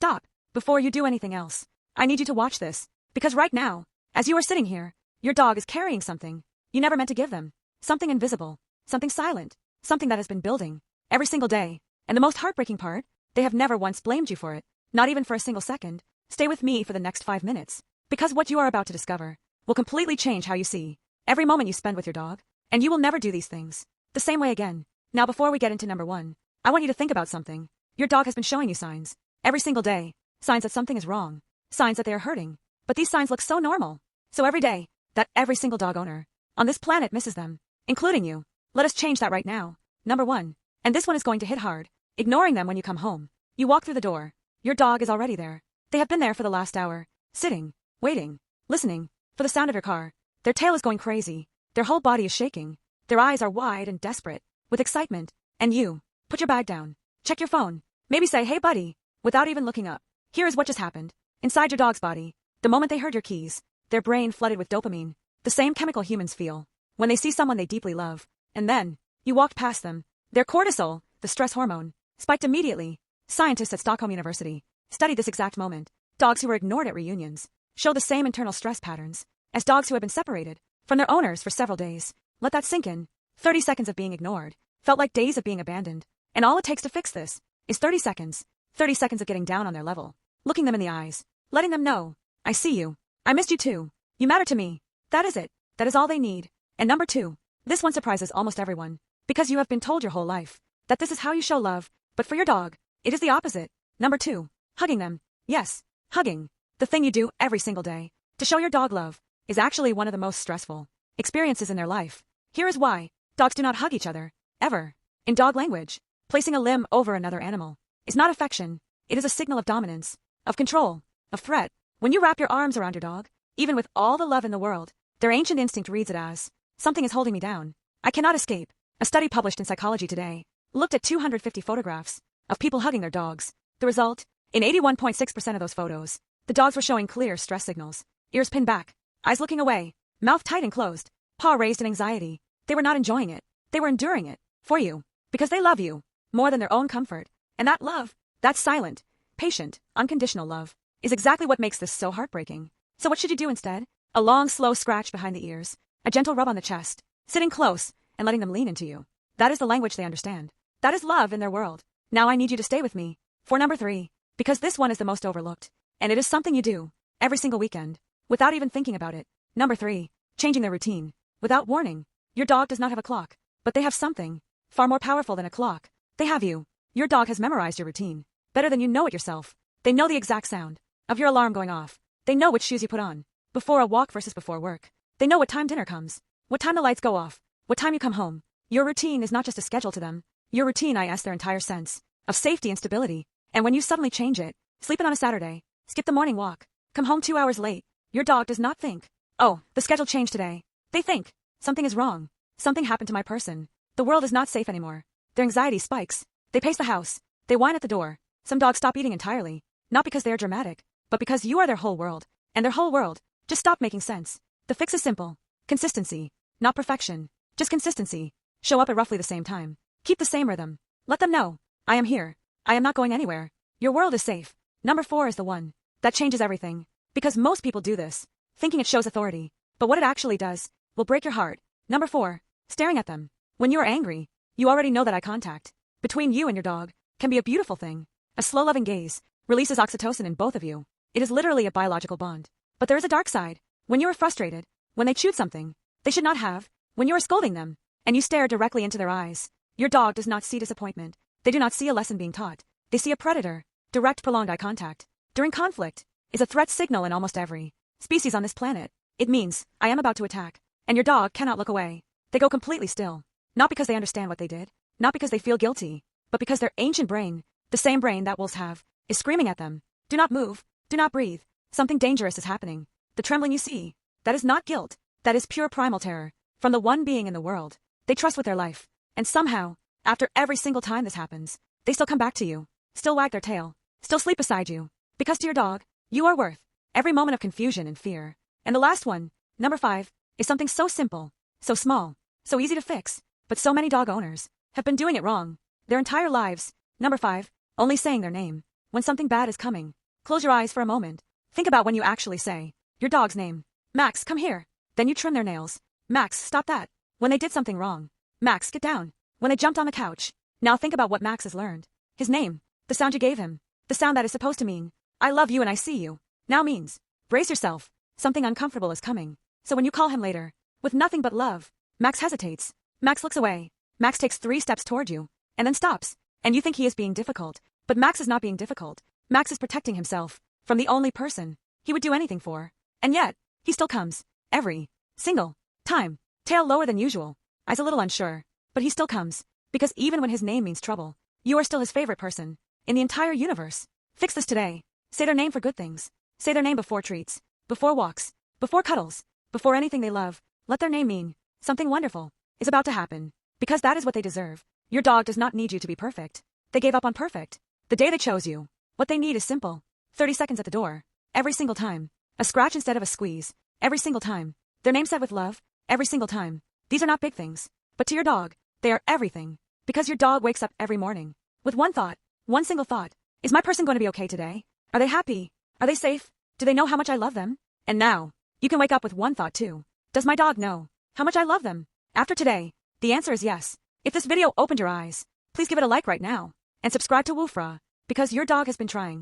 Stop. Before you do anything else, I need you to watch this. Because right now, as you are sitting here, your dog is carrying something you never meant to give them. Something invisible. Something silent. Something that has been building every single day. And the most heartbreaking part, they have never once blamed you for it. Not even for a single second. Stay with me for the next 5 minutes. Because what you are about to discover will completely change how you see every moment you spend with your dog. And you will never do these things the same way again. Now before we get into number 1, I want you to think about something. Your dog has been showing you signs every single day. Signs that something is wrong. Signs that they are hurting. But these signs look so normal. So every day, that every single dog owner on this planet misses them, including you. Let us change that right now. Number 1. And this one is going to hit hard. Ignoring them when you come home. You walk through the door. Your dog is already there. They have been there for the last hour. Sitting. Waiting. Listening. For the sound of your car. Their tail is going crazy. Their whole body is shaking. Their eyes are wide and desperate. With excitement. And you. Put your bag down. Check your phone. Maybe say, hey buddy. Without even looking up. Here is what just happened. Inside your dog's body. The moment they heard your keys. Their brain flooded with dopamine. The same chemical humans feel when they see someone they deeply love. And then, you walked past them. Their cortisol, the stress hormone, spiked immediately. Scientists at Stockholm University studied this exact moment. Dogs who were ignored at reunions show the same internal stress patterns as dogs who have been separated from their owners for several days. Let that sink in. 30 seconds of being ignored felt like days of being abandoned. And all it takes to fix this is 30 seconds. 30 seconds of getting down on their level. Looking them in the eyes. Letting them know. I see you. I missed you too. You matter to me. That is it. That is all they need. And number 2. This one surprises almost everyone. Because you have been told your whole life that this is how you show love. But for your dog, it is the opposite. Number 2. Hugging them. Yes. Hugging. The thing you do every single day to show your dog love is actually one of the most stressful experiences in their life. Here is why. Dogs do not hug each other. Ever. In dog language, placing a limb over another animal is not affection. It is a signal of dominance, of control, of threat. When you wrap your arms around your dog, even with all the love in the world, their ancient instinct reads it as, something is holding me down. I cannot escape. A study published in Psychology Today looked at 250 photographs of people hugging their dogs. The result, in 81.6% of those photos, the dogs were showing clear stress signals. Ears pinned back, eyes looking away, mouth tight and closed, paw raised in anxiety. They were not enjoying it. They were enduring it. For you. Because they love you. More than their own comfort. And that love, that silent, patient, unconditional love, is exactly what makes this so heartbreaking. So what should you do instead? A long, slow scratch behind the ears. A gentle rub on the chest. Sitting close, and letting them lean into you. That is the language they understand. That is love in their world. Now I need you to stay with me. For number 3. Because this one is the most overlooked. And it is something you do every single weekend. Without even thinking about it. Number 3. Changing their routine. Without warning. Your dog does not have a clock. But they have something far more powerful than a clock. They have you. Your dog has memorized your routine better than you know it yourself. They know the exact sound of your alarm going off. They know which shoes you put on before a walk versus before work. They know what time dinner comes, what time the lights go off, what time you come home. Your routine is not just a schedule to them. Your routine is their entire sense of safety and stability. And when you suddenly change it, sleeping on a Saturday, skip the morning walk, come home 2 hours late, your dog does not think, oh, the schedule changed today. They think, something is wrong. Something happened to my person. The world is not safe anymore. Their anxiety spikes. They pace the house. They whine at the door. Some dogs stop eating entirely. Not because they are dramatic, but because you are their whole world. And their whole world just stopped making sense. The fix is simple. Consistency. Not perfection. Just consistency. Show up at roughly the same time. Keep the same rhythm. Let them know. I am here. I am not going anywhere. Your world is safe. Number 4 is the one that changes everything. Because most people do this, thinking it shows authority. But what it actually does will break your heart. Number 4. Staring at them. When you are angry, you already know that eye contact between you and your dog can be a beautiful thing. A slow loving gaze releases oxytocin in both of you. It is literally a biological bond. But there is a dark side. When you are frustrated, when they chewed something they should not have, when you are scolding them, and you stare directly into their eyes, your dog does not see disappointment. They do not see a lesson being taught. They see a predator. Direct prolonged eye contact during conflict is a threat signal in almost every species on this planet. It means, I am about to attack. And your dog cannot look away. They go completely still. Not because they understand what they did. Not because they feel guilty. But because their ancient brain, the same brain that wolves have, is screaming at them. Do not move. Do not breathe. Something dangerous is happening. The trembling you see, that is not guilt. That is pure primal terror. From the one being in the world they trust with their life. And somehow, after every single time this happens, they still come back to you. Still wag their tail. Still sleep beside you. Because to your dog, you are worth every moment of confusion and fear. And the last one, number 5, is something so simple, so small, so easy to fix. But so many dog owners have been doing it wrong their entire lives. Number 5, only saying their name. When something bad is coming, close your eyes for a moment. Think about when you actually say your dog's name. Max, come here. Then you trim their nails. Max, stop that. When they did something wrong. Max, get down. When they jumped on the couch. Now think about what Max has learned. His name. The sound you gave him. The sound that is supposed to mean, I love you and I see you. Now means, brace yourself. Something uncomfortable is coming. So when you call him later, with nothing but love, Max hesitates. Max looks away. Max takes 3 steps toward you, and then stops. And you think he is being difficult. But Max is not being difficult. Max is protecting himself from the only person he would do anything for. And yet, he still comes. Every single time. Tail lower than usual. Eyes a little unsure. But he still comes. Because even when his name means trouble, you are still his favorite person in the entire universe. Fix this today. Say their name for good things. Say their name before treats, before walks, before cuddles, before anything they love. Let their name mean something wonderful is about to happen. Because that is what they deserve. Your dog does not need you to be perfect. They gave up on perfect the day they chose you. What they need is simple. 30 seconds at the door. Every single time. A scratch instead of a squeeze. Every single time. Their name said with love. Every single time. These are not big things. But to your dog, they are everything. Because your dog wakes up every morning with one thought. One single thought. Is my person going to be okay today? Are they happy? Are they safe? Do they know how much I love them? And now, you can wake up with one thought too. Does my dog know how much I love them? After today, the answer is yes. If this video opened your eyes, please give it a like right now. And subscribe to Woofra, because your dog has been trying.